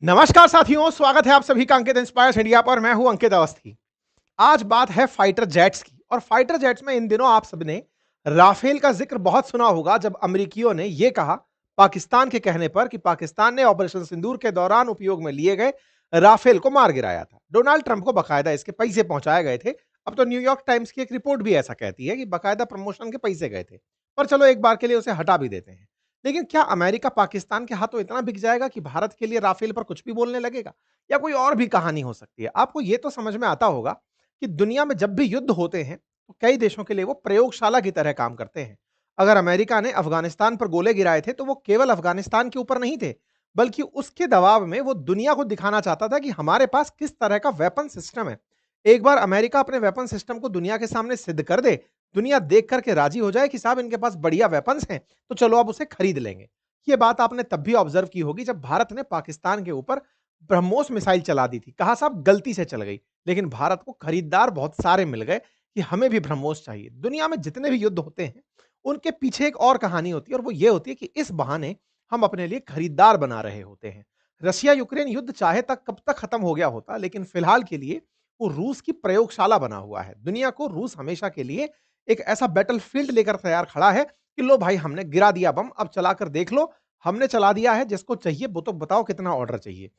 नमस्कार साथियों, स्वागत है आप सभी का अंकित इंस्पायर्स इंडिया पर। मैं हूं अंकित अवस्थी। आज बात है फाइटर जेट्स की और फाइटर जेट्स में इन दिनों आप सबने राफेल का जिक्र बहुत सुना होगा जब अमेरिकियों ने यह कहा पाकिस्तान के कहने पर कि पाकिस्तान ने ऑपरेशन सिंदूर के दौरान उपयोग में लिए गए राफेल को मार गिराया था। डोनाल्ड ट्रंप को बकायदा इसके पैसे पहुंचाए गए थे। अब तो न्यूयॉर्क टाइम्स की एक रिपोर्ट भी ऐसा कहती है कि बकायदा प्रमोशन के पैसे गए थे। पर चलो एक बार के लिए उसे हटा भी देते हैं। लेकिन क्या अमेरिका पाकिस्तान के हाथों इतना बिक जाएगा कि भारत के लिए राफेल पर कुछ भी बोलने लगेगा, या कोई और भी कहानी हो सकती है? आपको यह तो समझ में आता होगा कि दुनिया में जब भी युद्ध होते हैं तो कई देशों के लिए वो प्रयोगशाला की तरह काम करते हैं। अगर अमेरिका ने अफगानिस्तान पर गोले गिराए थे तो वो केवल अफगानिस्तान के ऊपर नहीं थे, बल्कि उसके दबाव में वो दुनिया को दिखाना चाहता था कि हमारे पास किस तरह का वेपन सिस्टम है। एक बार अमेरिका अपने वेपन सिस्टम को दुनिया के सामने सिद्ध कर दे, दुनिया देख करके राजी हो जाए कि साहब इनके पास बढ़िया वेपन्स हैं, तो चलो अब उसे खरीद लेंगे। ये बात आपने तब भी ऑब्जर्व की होगी जब भारत ने पाकिस्तान के ऊपर ब्रह्मोस मिसाइल चला दी थी। कहा साहब गलती से चल गई, लेकिन भारत को खरीदार बहुत सारे मिल गए कि हमें भी ब्रह्मोस चाहिए। दुनिया में जितने भी युद्ध होते हैं, उनके पीछे एक और कहानी होती है और वो ये होती है कि इस बहाने हम अपने लिए खरीदार बना रहे होते हैं। रशिया यूक्रेन युद्ध चाहे तक कब तक खत्म हो गया होता, लेकिन फिलहाल के लिए वो रूस की प्रयोगशाला बना हुआ है। दुनिया को रूस हमेशा के लिए एक ऐसा बैटलफील्ड लेकर तैयार खड़ा है कि लो भाई हमने गिरा दिया बम, अब चलाकर देख लो, हमने चला दिया है, जिसको चाहिए वो तो बताओ कितना ऑर्डर चाहिए।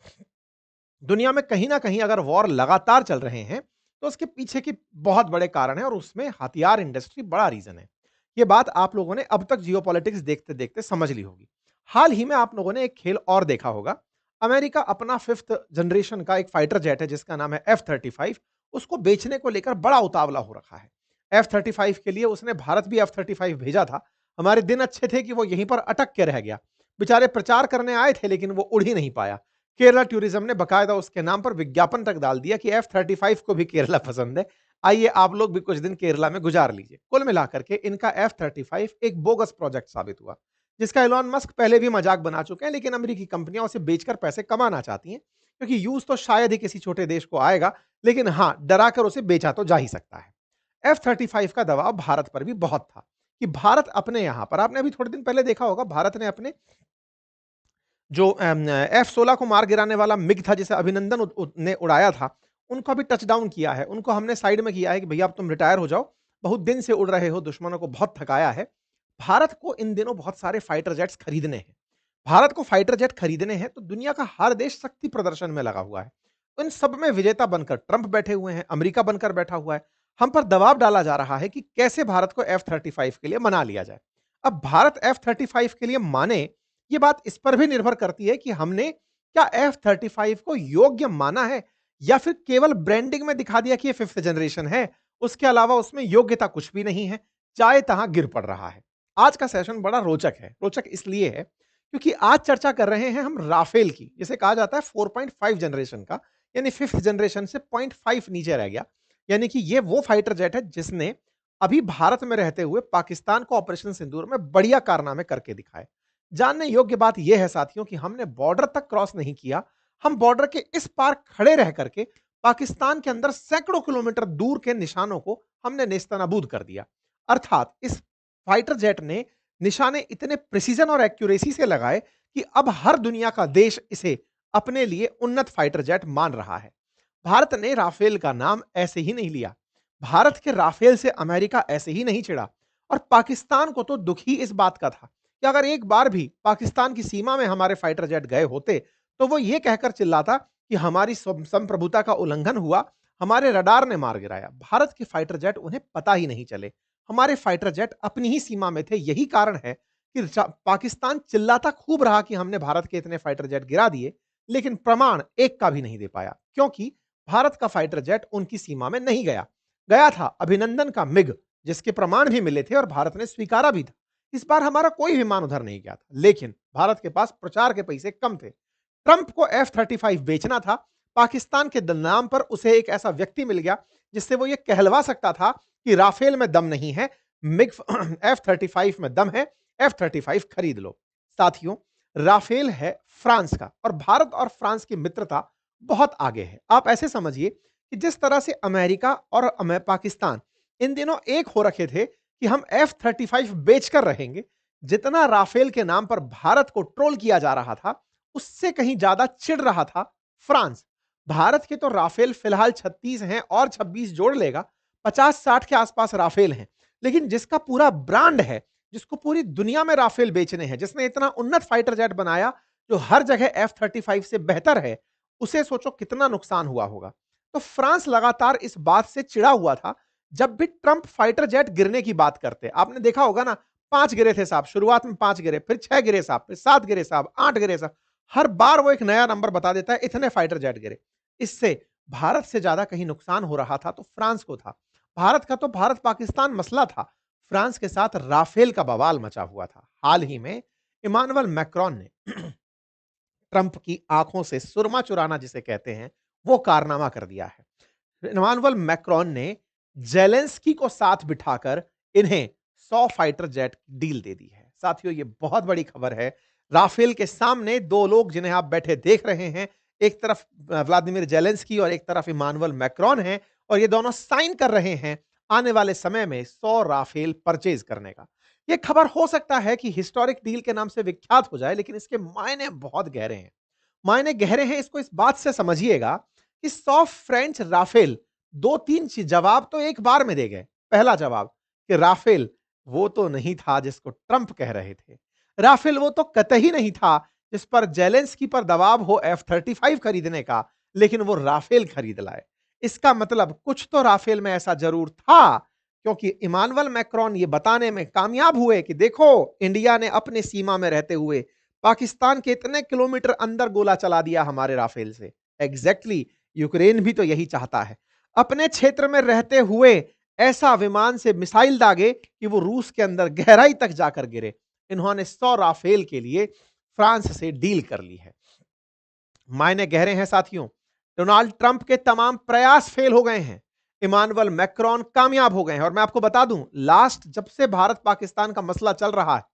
दुनिया में कहीं ना कहीं अगर वॉर लगातार चल रहे हैं तो उसके पीछे की बहुत बड़े कारण है और उसमें हथियार इंडस्ट्री बड़ा रीजन है। ये बात आप लोगों ने अब तक जियोपॉलिटिक्स देखते देखते समझ ली होगी। हाल ही में आप लोगों ने एक खेल और देखा होगा। अमेरिका अपना 5th जनरेशन का एक फाइटर जेट है जिसका नाम है F-35, उसको बेचने को लेकर बड़ा उतावला हो रखा है। F-35 के लिए उसने भारत भी F-35 भेजा था। हमारे दिन अच्छे थे कि वो यहीं पर अटक के रह गया। बेचारे प्रचार करने आए थे लेकिन वो उड़ ही नहीं पाया। केरला टूरिज्म ने बकायदा उसके नाम पर विज्ञापन तक डाल दिया कि F-35 को भी केरला पसंद है, आइए आप लोग भी कुछ दिन केरला में गुजार लीजिए। कुल मिलाकर के इनका F-35 एक बोगस प्रोजेक्ट साबित हुआ, जिसका एलोन मस्क पहले भी मजाक बना चुके हैं, लेकिन अमेरिकी कंपनियां उसे बेचकर पैसे कमाना चाहती हैं, क्योंकि यूज तो शायद ही किसी छोटे देश को आएगा, लेकिन हाँ, डराकर उसे बेचा तो जा ही सकता है। F-35 का दबाव भारत पर भी बहुत था कि भारत अपने यहां पर, आपने अभी थोड़े दिन पहले देखा होगा, भारत ने अपने जो F-16 को मार गिराने वाला मिग था जिसे अभिनंदन ने उड़ाया था, उनको भी टच डाउन किया है। उनको हमने साइड में किया है कि भैया अब तुम रिटायर हो जाओ, बहुत दिन से उड़ रहे हो, दुश्मनों को बहुत थकाया है। भारत को इन दिनों बहुत सारे फाइटर जेट्स खरीदने हैं। भारत को फाइटर जेट खरीदने हैं तो दुनिया का हर देश शक्ति प्रदर्शन में लगा हुआ है। इन सब में विजेता बनकर ट्रंप बैठे हुए हैं, अमेरिका बनकर बैठा हुआ है। हम पर दबाव डाला जा रहा है कि कैसे भारत को F-35 के लिए मना लिया जाए। अब भारत F-35 के लिए माने, ये बात इस पर भी निर्भर करती है कि हमने क्या F-35 को योग्य माना है, या फिर केवल ब्रांडिंग में दिखा दिया कि ये 5th जनरेशन है, उसके अलावा उसमें योग्यता कुछ भी नहीं है, चाहे तहां गिर पड़ रहा है। आज का सेशन बड़ा रोचक है। रोचक इसलिए है क्योंकि आज चर्चा कर रहे हैं हम राफेल की, जिसे कहा जाता है 4.5 जनरेशन का, यानी 5th जनरेशन से 0.5 नीचे रह गया। यानी कि ये वो फाइटर जेट है जिसने अभी भारत में रहते हुए पाकिस्तान को ऑपरेशन सिंदूर में बढ़िया कारनामे करके दिखाए। जानने योग्य बात यह है साथियों कि हमने बॉर्डर तक क्रॉस नहीं किया, हम बॉर्डर के इस पार खड़े रह करके पाकिस्तान के अंदर सैकड़ों किलोमीटर दूर के निशानों को हमने नेस्तनाबूद कर दिया। अर्थात इस फाइटर जेट ने निशाने इतने प्रिसीजन और एक्यूरेसी से लगाए कि अब हर दुनिया का देश इसे अपने लिए उन्नत फाइटर जेट मान रहा है। भारत ने राफेल का नाम ऐसे ही नहीं लिया, भारत के राफेल से अमेरिका ऐसे ही नहीं चिढ़ा, और पाकिस्तान को तो दुख ही इस बात का था कि अगर एक बार भी पाकिस्तान की सीमा में हमारे फाइटर जेट गए होते तो वो ये कहकर चिल्लाता कि हमारी संप्रभुता का उल्लंघन हुआ, हमारे रडार ने मार गिराया। भारत के फाइटर जेट उन्हें पता ही नहीं चले। हमारे फाइटर जेट अपनी ही सीमा में थे। यही कारण है कि पाकिस्तान चिल्लाता खूब रहा कि हमने भारत के इतने फाइटर जेट गिरा दिए, लेकिन प्रमाण एक का भी नहीं दे पाया, क्योंकि भारत का फाइटर जेट उनकी सीमा में नहीं गया। गया था अभिनंदन का मिग, जिसके प्रमाण भी मिले थे और भारत ने स्वीकारा भी था। इस बार हमारा कोई विमान उधर नहीं गया था, लेकिन भारत के पास प्रचार के पैसे कम थे। ट्रंप को F-35 बेचना था। पाकिस्तान के नाम पर उसे एक ऐसा व्यक्ति मिल गया जिससे वो ये कहलवा सकता था कि राफेल में दम नहीं है, मिग F-35 में दम है, F-35 खरीद लो। साथियों, राफेल है फ्रांस का, और भारत और फ्रांस की मित्रता बहुत आगे है। आप ऐसे समझिए कि जिस तरह से अमेरिका और पाकिस्तान इन दिनों एक हो रखे थे कि हम F-35 बेचकर रहेंगे, जितना राफेल के नाम पर भारत को ट्रोल किया जा रहा था, उससे कहीं ज्यादा चिढ़ रहा था फ्रांस। भारत के तो राफेल फिलहाल 36 हैं और 26 जोड़ लेगा, 50-60 के आसपास राफेल हैं। लेकिन जिसका पूरा ब्रांड है, जिसको पूरी दुनिया में राफेल बेचने हैं, जिसने इतना उन्नत फाइटर जेट बनाया जो हर जगह F-35 से बेहतर है, उसे सोचो कितना नुकसान हुआ होगा। तो फ्रांस लगातार इस बात से चिढ़ा हुआ था। जब भी ट्रंप फाइटर जेट गिरने की बात करते, आपने देखा होगा ना, 5 गिरे थे साहब, शुरुआत में 5 गिरे, फिर 6 गिरे साहब, फिर 7 गिरे साहब, 8 गिरे साहब। हर बार वो एक नया नंबर बता देता है, इतने फाइटर जेट गिरे। इससे भारत से ज्यादा कहीं नुकसान हो रहा था तो फ्रांस को था। भारत का तो भारत पाकिस्तान मसला था, फ्रांस के साथ राफेल का बवाल मचा हुआ था। हाल ही में इमानुएल मैक्रोन ने ट्रंप की आंखों से सुरमा चुराना जिसे कहते हैं, वो कारनामा कर दिया है। इमानुएल मैक्रोन ने जेलेंस्की को साथ बिठाकर इन्हें 100 फाइटर जेट डील दे दी है। साथियों, ये बहुत बड़ी खबर है। राफेल के सामने दो लोग जिन्हें आप बैठे देख रहे हैं, एक तरफ व्लादिमीर जेलेंस्की और एक तरफ इमानुएल मैक्रोन हैं, और ये दोनों साइन कर रहे हैं आने वाले समय में 100 राफेल परचेज करने का। ये खबर हो सकता है कि हिस्टोरिक डील के नाम से विख्यात हो जाए, लेकिन इसके मायने बहुत गहरे हैं। मायने गहरे हैं, इसको इस बात से समझिएगा कि 100 फ्रेंच राफेल, 2-3 जवाब तो एक बार में दे गए। पहला जवाब कि राफेल वो तो नहीं था जिसको ट्रंप कह रहे थे। राफेल वो तो कतई नहीं था जिस पर जेलेंस्की पर दबाव हो F-35 खरीदने का, लेकिन वो राफेल खरीद लाए। इसका मतलब कुछ तो राफेल में ऐसा जरूर था, क्योंकि इमानुएल मैक्रोन ये बताने में कामयाब हुए कि देखो, इंडिया ने अपने सीमा में रहते हुए पाकिस्तान के इतने किलोमीटर अंदर गोला चला दिया हमारे राफेल से। एग्जैक्टली, यूक्रेन भी तो यही चाहता है, अपने क्षेत्र में रहते हुए ऐसा विमान से मिसाइल दागे कि वो रूस के अंदर गहराई तक जाकर गिरे। इन्होंने 100 राफेल के लिए फ्रांस से डील कर ली है। मायने गहरे हैं साथियों। डोनाल्ड ट्रंप के तमाम प्रयास फेल हो गए हैं, इमानुएल मैक्रोन कामयाब हो गए हैं। और मैं आपको बता दूं, लास्ट जब से भारत पाकिस्तान का मसला चल रहा है,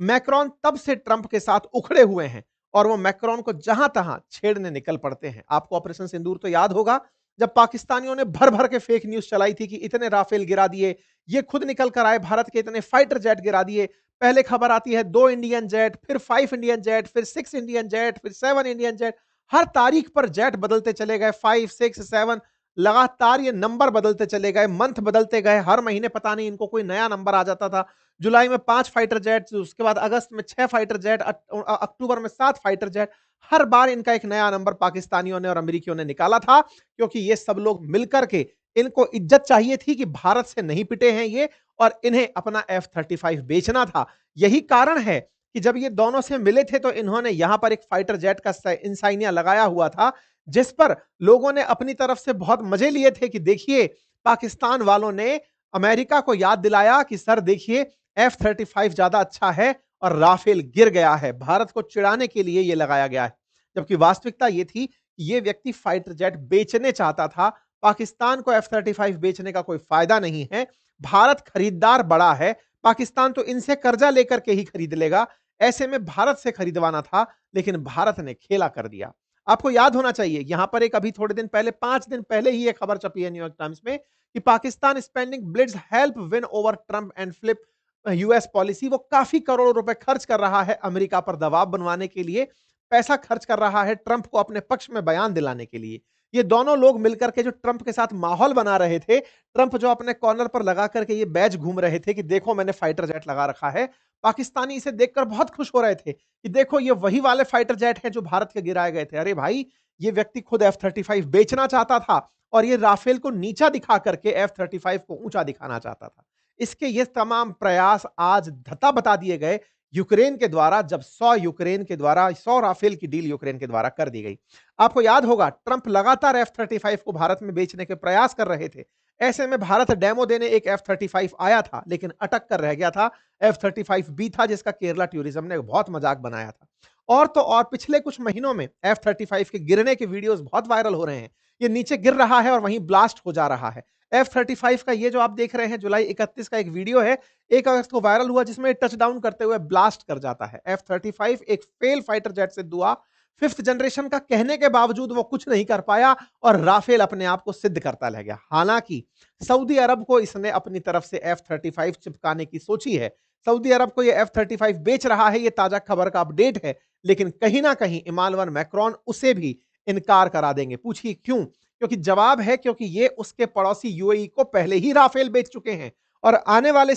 मैक्रोन तब से ट्रंप के साथ उखड़े हुए हैं, और वो मैक्रोन को जहां तहां छेड़ने निकल पड़ते हैं। आपको ऑपरेशन सिंदूर तो याद होगा, जब पाकिस्तानियों ने भर भर के फेक न्यूज चलाई थी कि इतने राफेल गिरा दिए, ये खुद निकल कर आए, भारत के इतने फाइटर जेट गिरा दिए। पहले खबर आती है 2 इंडियन जेट, फिर 5 इंडियन जेट, फिर 6 इंडियन जेट, फिर 7 इंडियन जेट। हर तारीख पर जेट बदलते चले गए, 5, 6, 7, लगातार ये नंबर बदलते चले गए, मंथ बदलते गए। हर महीने पता नहीं इनको कोई नया नंबर आ जाता था। जुलाई में 5 फाइटर जेट, उसके बाद अगस्त में 6 फाइटर जेट, अक्टूबर में 7 फाइटर जेट। हर बार इनका एक नया नंबर पाकिस्तानियों ने और अमेरिकियों ने निकाला था, क्योंकि ये सब लोग मिलकर के इनको इज्जत चाहिए थी कि भारत से नहीं पिटे हैं ये, और इन्हें अपना F-35 बेचना था। यही कारण है कि जब ये दोनों से मिले थे तो इन्होंने यहां पर एक फाइटर जेट का इंसाइनिया लगाया हुआ था, जिस पर लोगों ने अपनी तरफ से बहुत मजे लिए थे कि देखिए, पाकिस्तान वालों ने अमेरिका को याद दिलाया कि सर देखिए, F-35 ज्यादा अच्छा है और राफेल गिर गया है। भारत को चिढ़ाने के लिए यह लगाया गया है, जबकि वास्तविकता यह थी कि यह व्यक्ति फाइटर जेट बेचने चाहता था। पाकिस्तान को F-35 बेचने का कोई फायदा नहीं है। भारत खरीदार बड़ा है, पाकिस्तान तो इनसे कर्जा लेकर के ही खरीद लेगा। ऐसे में भारत से खरीदवाना था, लेकिन भारत ने खेला कर दिया। आपको याद होना चाहिए, यहां पर एक अभी थोड़े दिन पहले, 5 दिन पहले ही एक खबर छपी है न्यूयॉर्क टाइम्स में कि Pakistan spending Blitz help win over Trump and flip US policy. वो काफी करोड़ों रुपए खर्च कर रहा है अमेरिका पर दबाव बनवाने के लिए, पैसा खर्च कर रहा है ट्रंप को अपने पक्ष में बयान दिलाने के लिए। ये दोनों लोग मिलकर के जो ट्रंप के साथ माहौल बना रहे थे, ट्रंप जो अपने कॉर्नर पर लगा करके ये बैज घूम रहे थे कि देखो मैंने फाइटर जेट लगा रखा है, पाकिस्तानी इसे देखकर बहुत खुश हो रहे थे कि देखो ये वही वाले फाइटर जेट हैं जो भारत के गिराए गए थे। अरे भाई, ये व्यक्ति खुद F-35 बेचना चाहता था, और ये राफेल को नीचा दिखा करके F-35 को ऊंचा दिखाना चाहता था। इसके ये तमाम प्रयास आज धता बता दिए गए यूक्रेन के द्वारा, जब 100 राफेल की डील यूक्रेन के द्वारा कर दी गई। आपको याद होगा, ट्रंप लगातार F-35 को भारत में बेचने के प्रयास कर रहे थे। ऐसे में भारत डेमो देने एक F-35 आया था, लेकिन अटक कर रह गया था। F-35B था, जिसका केरला टूरिज्म ने बहुत मजाक बनाया था। और तो और पिछले कुछ महीनों में F-35 के गिरने के वीडियोस बहुत वायरल हो रहे हैं। ये नीचे गिर रहा है और वहीं ब्लास्ट हो जा रहा है। F-35 का ये जो आप देख रहे हैं, जुलाई 31 का एक वीडियो है, 1 अगस्त को वायरल हुआ, जिसमें टच डाउन करते हुए ब्लास्ट कर जाता है। F-35 एक फेल फाइटर जेट सिद्ध हुआ, 5th जनरेशन का कहने के बावजूद वो कुछ नहीं कर पाया, और राफेल अपने आप को सिद्ध करता रह गया। हालांकि सऊदी अरब को इसने अपनी तरफ से F-35 चिपकाने की सोची है। सऊदी अरब को ये F-35 बेच रहा है, ये ताजा खबर का अपडेट है। लेकिन कहीं ना कहीं इमानुएल मैक्रोन उसे भी इनकार करा देंगे। पूछिए क्यों? क्योंकि जवाब है क्योंकि ये उसके पड़ोसी यूएई को पहले ही राफेल बेच चुके हैं और आने वाले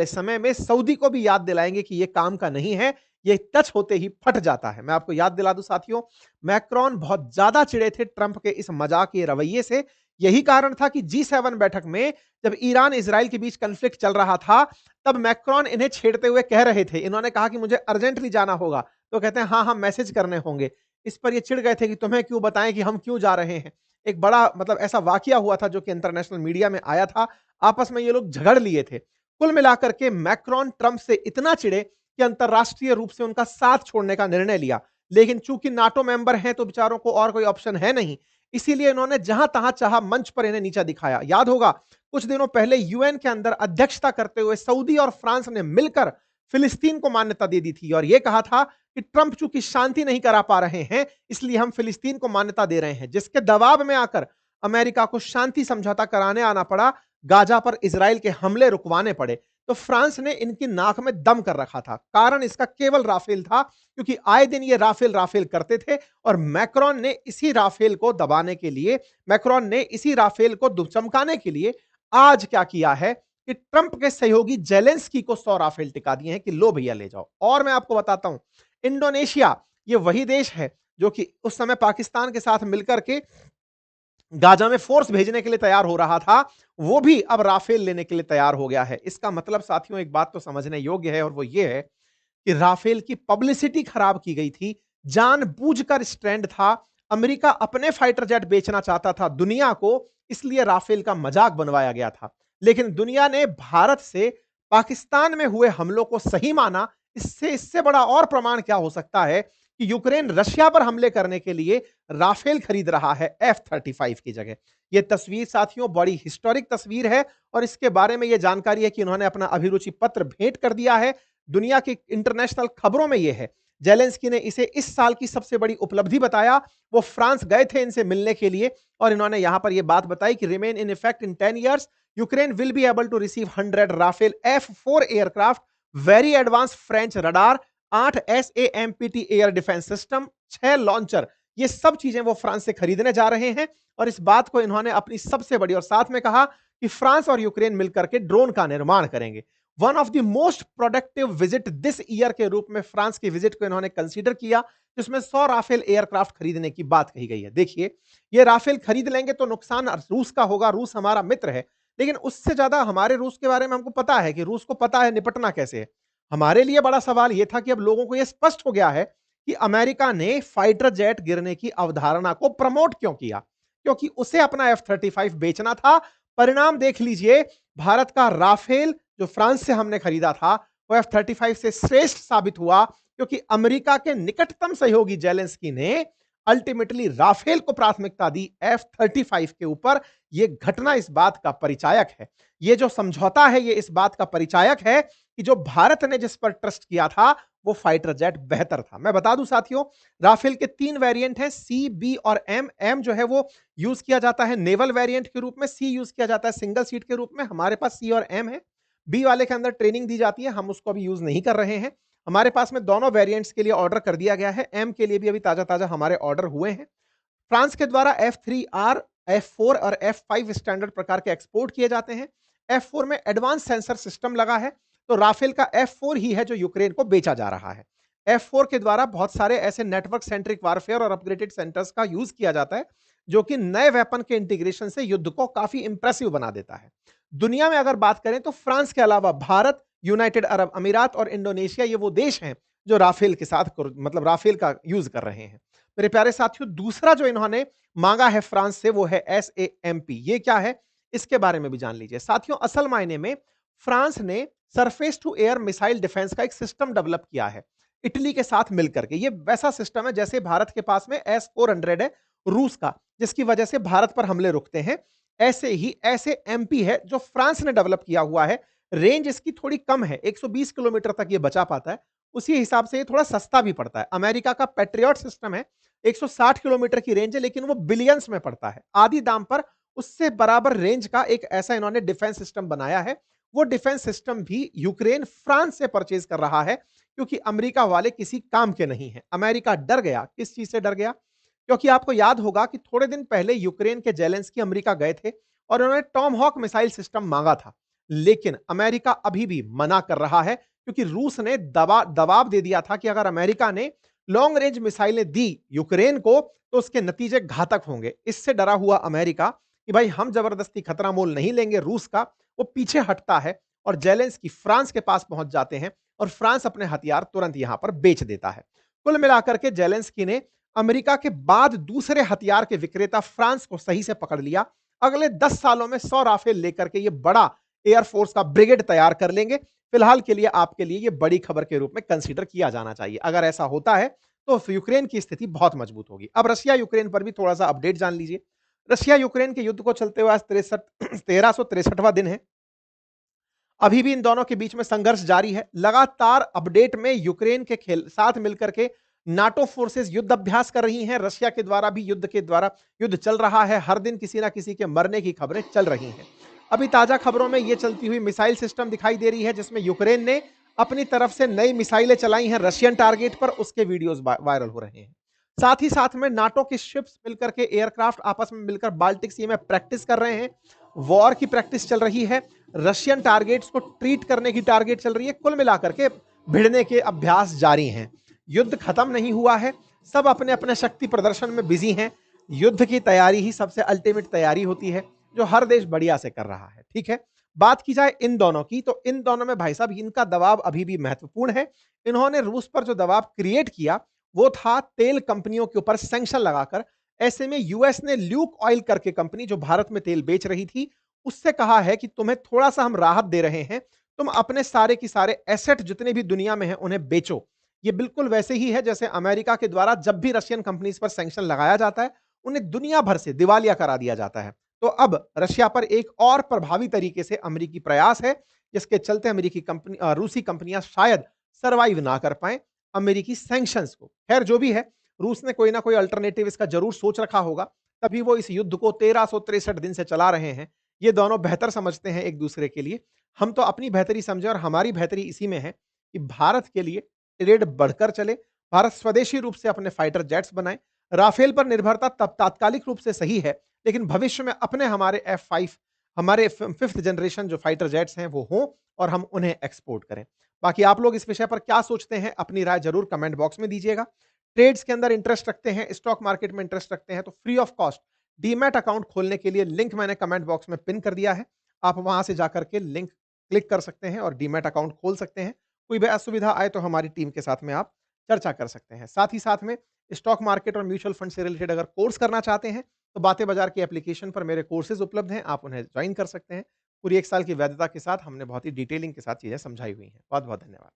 समय में सऊदी को भी याद दिलाएंगे कि ये काम का नहीं है, ये टच होते ही फट जाता है। मैं आपको याद दिला दूं साथियों, मैक्रोन बहुत ज्यादा चिढ़े थे ट्रंप के इस मजाकिया रवैये से। यही कारण था कि जी7 बैठक में जब ईरान इजराइल के बीच कॉन्फ्लिक्ट चल रहा था, तब मैक्रोन इन्हें छेड़ते हुए कह रहे थे, इन्होंने कहा कि मुझे अर्जेंटली जाना होगा, तो कहते हैं हाँ हाँ मैसेज करने होंगे। इस पर ये चिढ़ गए थे कि तुम्हें क्यों बताएं कि हम क्यों जा रहे हैं। एक बड़ा मतलब ऐसा वाकया हुआ था जो कि इंटरनेशनल मीडिया में आया था, आपस में ये लोग झगड़ लिए थे। कुल मिलाकर के मैक्रोन ट्रंप से इतना चिढ़े कि अंतरराष्ट्रीय रूप से उनका साथ छोड़ने का निर्णय लिया। लेकिन चूंकि नाटो मेंबर हैं तो बेचारों को और कोई ऑप्शन है नहीं, इसीलिए इन्होंने जहां तहां चाहा मंच पर इन्हें नीचा दिखाया। याद होगा कुछ दिनों पहले यूएन के अंदर अध्यक्षता करते हुए सऊदी और फ्रांस ने मिलकर फिलिस्तीन को मान्यता दे दी थी और यह कहा था कि ट्रंप चूंकि शांति नहीं करा पा रहे हैं, इसलिए हम फिलिस्तीन को मान्यता दे रहे हैं, जिसके दबाव में आकर अमेरिका को शांति समझौता कराने आना पड़ा, गाजा पर इजराइल के हमले रुकवाने पड़े। तो फ्रांस ने इनकी नाक में दम कर रखा था। कारण इसका केवल राफेल था, क्योंकि आए दिन ये राफेल राफेल करते थे और मैक्रोन ने इसी राफेल को दबाने के लिए, मैक्रोन ने इसी राफेल को चमकाने के लिए आज क्या किया है कि ट्रंप के सहयोगी जेलेंस्की को 100 राफेल टिका दिए हैं कि लो भैया ले जाओ। और मैं आपको बताता हूं, इंडोनेशिया ये वही देश है जो कि उस समय पाकिस्तान के साथ मिलकर के गाजा में फोर्स भेजने के लिए तैयार हो रहा था, वो भी अब राफेल लेने के लिए तैयार हो गया है। इसका मतलब साथियों एक बात तो समझने योग्य है और वो ये है कि राफेल की पब्लिसिटी खराब की गई थी, जानबूझकर स्ट्रैंड था। अमेरिका अपने फाइटर जेट बेचना चाहता था दुनिया को, इसलिए राफेल का मजाक बनवाया गया था। लेकिन दुनिया ने भारत से पाकिस्तान में हुए हमलों को सही माना। इससे बड़ा और प्रमाण क्या हो सकता है कि यूक्रेन रशिया पर हमले करने के लिए राफेल खरीद रहा है F-35 की जगह। यह तस्वीर साथियों बड़ी हिस्टोरिक तस्वीर है और इसके बारे में यह जानकारी है कि उन्होंने अपना अभिरुचि पत्र भेंट कर दिया है। दुनिया की इंटरनेशनल खबरों में यह है। जेलेंस्की ने इसे इस साल की सबसे बड़ी उपलब्धि बताया। वो फ्रांस गए थे इनसे मिलने के लिए और इन्होंने यहां पर यह बात बताई कि remain in effect in 10 years Ukraine will be able to receive 100 Rafale F4 aircraft, very advance French radar, 8 SAMPT air defence system, 6 launcher. ये सब चीजें वो फ्रांस से खरीदने जा रहे हैं और इस बात को इन्होंने अपनी सबसे बड़ी, और साथ में कहा कि फ्रांस और यूक्रेन मिलकर के ड्रोन का निर्माण करेंगे। One of the most productive visit this year के रूप में फ्रांस की विजिट को इन्होंने कंसीडर किया, जिसमें 100 राफेल एयरक्राफ्ट खरीदने की बात कही गई है। देखिए, ये राफेल खरीद लेंगे तो नुकसान रूस का होगा, रूस हमारा मित्र है, लेकिन उससे ज्यादा हमारे रूस के बारे में हमको पता है कि रूस को पता है निपटना कैसे है। हमारे लिए बड़ा सवाल यह था कि अब लोगों को यह स्पष्ट हो गया है कि अमेरिका ने फाइटर जेट गिरने की अवधारणा को प्रमोट क्यों किया, क्योंकि उसे अपना F-35 बेचना था। परिणाम देख लीजिए, भारत का राफेल जो फ्रांस से हमने खरीदा था वो F-35 से श्रेष्ठ साबित हुआ, क्योंकि अमेरिका के निकटतम सहयोगी जेलेंस्की ने अल्टीमेटली राफेल को प्राथमिकता दी F-35 के ऊपर। यह घटना इस बात का परिचायक है, यह जो समझौता है यह इस बात का परिचायक है कि जो भारत ने जिस पर ट्रस्ट किया था वो फाइटर जेट बेहतर था। मैं बता दूं साथियों, राफेल के 3 वेरिएंट हैं, सी, बी और एम। एम जो है वो यूज किया जाता है नेवल वेरिएंट के रूप में, सी यूज किया जाता है सिंगल सीट के रूप में। हमारे पास सी और एम है। बी वाले के अंदर ट्रेनिंग दी जाती है, हम उसको अभी यूज नहीं कर रहे हैं। हमारे पास में दोनों वेरिएंट्स के लिए ऑर्डर कर दिया गया है। एम के लिए भी अभी ताजा ताजा हमारे ऑर्डर हुए हैं। फ्रांस के द्वारा F3R, F4 और F5 स्टैंडर्ड प्रकार के एक्सपोर्ट किए जाते हैं। F4 में एडवांस सेंसर सिस्टम लगा है, तो राफेल का F4 ही है जो यूक्रेन को बेचा जा रहा है। F4 के द्वारा बहुत सारे ऐसे नेटवर्क सेंट्रिक वारफेयर और अपग्रेडेड सेंटर्स का यूज किया जाता है, जो कि नए वेपन के इंटीग्रेशन से युद्ध को काफी इंप्रेसिव बना देता है। दुनिया में अगर बात करें तो फ्रांस के अलावा भारत, यूनाइटेड अरब अमीरात और इंडोनेशिया ये वो देश हैं जो राफेल के साथ मतलब राफेल का यूज कर रहे हैं। मेरे प्यारे साथियों, दूसरा जो इन्होंने मांगा है फ्रांस से वो है SAMP। ये क्या है इसके बारे में भी जान लीजिए साथियों। असल मायने में फ्रांस ने surface to air missile defence का एक सिस्टम डेवलप किया है इटली के साथ मिलकर के। ये वैसा सिस्टम है जैसे भारत के पास में S-400 है रूस का, जिसकी वजह से भारत पर हमले रुकते हैं। ऐसे ही SAMP है जो फ्रांस ने डेवलप किया हुआ है। रेंज इसकी थोड़ी कम है, 120 किलोमीटर तक ये बचा पाता है, उसी हिसाब से ये थोड़ा सस्ता भी पड़ता है। अमेरिका का पैट्रियट सिस्टम है, 160 किलोमीटर की रेंज है, लेकिन वो बिलियंस में पड़ता है। आधी दाम पर उससे बराबर रेंज का एक ऐसा इन्होंने डिफेंस सिस्टम बनाया है। वो डिफेंस सिस्टम भी यूक्रेन फ्रांस से परचेज कर रहा है, क्योंकि अमेरिका वाले किसी काम के नहीं हैं। अमेरिका डर गया। किस चीज से डर गया? क्योंकि आपको याद होगा कि थोड़े दिन पहले यूक्रेन के जेलेंस्की अमेरिका गए थे और उन्होंने टॉमहॉक मिसाइल सिस्टम मांगा था। लेकिन अमेरिका अभी भी मना कर रहा है, क्योंकि रूस ने दबाव दे दिया था कि अगर अमेरिका ने लॉन्ग रेंज मिसाइलें दी यूक्रेन को तो उसके नतीजे घातक होंगे। इससे डरा हुआ अमेरिका कि भाई हम जबरदस्ती खतरा मोल नहीं लेंगे रूस का, वो पीछे हटता है और जेलेंस्की फ्रांस के पास पहुंच जाते हैं और फ्रांस अपने हथियार तुरंत यहां पर बेच देता है। कुल मिलाकर के जेलेंस्की ने अमेरिका के बाद दूसरे हथियार के विक्रेता फ्रांस को सही से पकड़ लिया। अगले 10 सालों में 100 राफेल लेकर के ये बड़ा एयरफोर्स का ब्रिगेड तैयार कर लेंगे। फिलहाल के लिए आपके लिए ये बड़ी खबर के रूप में कंसीडर किया जाना चाहिए। अगर ऐसा होता है तो यूक्रेन की स्थिति बहुत मजबूत होगी। अब रशिया यूक्रेन पर भी थोड़ा सा अपडेट जान लीजिए। रशिया यूक्रेन के युद्ध को चलते हुए आज 1363वां दिन है। अभी भी इन दोनों के बीच में संघर्ष जारी है। लगातार अपडेट में यूक्रेन के खेल साथ मिलकर के नाटो फोर्सेस युद्ध अभ्यास कर रही हैं। रशिया के द्वारा भी युद्ध चल रहा है। हर दिन किसी ना किसी के मरने की खबरें चल रही हैं। अभी ताजा खबरों में यह चलती हुई मिसाइल सिस्टम दिखाई दे रही है, जिसमें यूक्रेन ने अपनी तरफ से नई मिसाइलें चलाई हैं रशियन टारगेट पर। उसके वीडियोस वायरल हो रहे हैं। साथ ही साथ में नाटो के शिप्स मिलकर के एयरक्राफ्ट आपस में मिलकर बाल्टिक सी में प्रैक्टिस कर रहे हैं। वॉर की प्रैक्टिस चल रही है। रशियन टारगेट्स को ट्रीट करने की टारगेट चल रही है। कुल मिलाकर के भिड़ने के अभ्यास जारी हैं। युद्ध खत्म नहीं हुआ है। सब अपने अपने शक्ति प्रदर्शन में बिजी हैं। युद्ध की तैयारी ही सबसे अल्टीमेट तैयारी होती है, जो हर देश बढ़िया से कर रहा है। ठीक है, बात की जाए इन दोनों की, तो इन दोनों में भाई साहब इनका दबाव अभी भी महत्वपूर्ण है। इन्होंने रूस पर जो दबाव क्रिएट किया वो था तेल कंपनियों के ऊपर सैंक्शन लगाकर। ऐसे में यूएस ने ल्यूक ऑयल करके कंपनी जो भारत में तेल बेच रही थी, उससे कहा है कि तुम्हें थोड़ा सा हम राहत दे रहे हैं, तुम अपने सारे की सारे एसेट जितने भी दुनिया में हैं उन्हें बेचो। ये बिल्कुल वैसे ही है जैसे अमेरिका के द्वारा जब भी रशियन कंपनीज पर सैंक्शन लगाया जाता है, उन्हें दुनिया भर से दिवालिया करा दिया जाता है। तो अब रशिया पर एक और प्रभावी तरीके से अमेरिकी प्रयास है, जिसके चलते रूसी कंपनियां शायद सर्वाइव ना कर पाए अमेरिकी सैंक्शंस को। खैर जो भी है, रूस ने कोई ना कोई अल्टरनेटिव इसका जरूर सोच रखा होगा, तभी वो इस युद्ध को 1363 दिन से चला रहे हैं। ये दोनों बेहतर समझते हैं एक दूसरे के लिए। हम तो अपनी बेहतरी समझे और हमारी बेहतरी इसी में है कि भारत के लिए ट्रेड बढ़कर चले, भारत स्वदेशी रूप से अपने फाइटर जेट्स बनाए। राफेल पर निर्भरता तब तात्कालिक रूप से सही है, लेकिन भविष्य में अपने हमारे F5 हमारे 5th जनरेशन जो फाइटर जेट्स हैं वो हों और हम उन्हें एक्सपोर्ट करें। बाकी आप लोग इस विषय पर क्या सोचते हैं, अपनी राय जरूर कमेंट बॉक्स में दीजिएगा। ट्रेड्स के अंदर इंटरेस्ट रखते हैं, स्टॉक मार्केट में इंटरेस्ट रखते हैं, तो free of cost demat account खोलने के लिए लिंक मैंने कमेंट बॉक्स में पिन कर दिया है। आप वहां से जाकर के लिंक क्लिक कर सकते हैं और डीमैट अकाउंट खोल सकते हैं। कोई भी असुविधा आए तो हमारी टीम के साथ में आप चर्चा कर सकते हैं। साथ ही साथ में स्टॉक मार्केट और म्यूचुअल फंड से रिलेटेड अगर कोर्स करना चाहते हैं, तो बातें बाजार की एप्लीकेशन पर मेरे कोर्सेज उपलब्ध हैं, आप उन्हें ज्वाइन कर सकते हैं। पूरी 1 साल की वैधता के साथ हमने बहुत ही डिटेलिंग के साथ चीजें समझाई हुई हैं। बहुत बहुत धन्यवाद।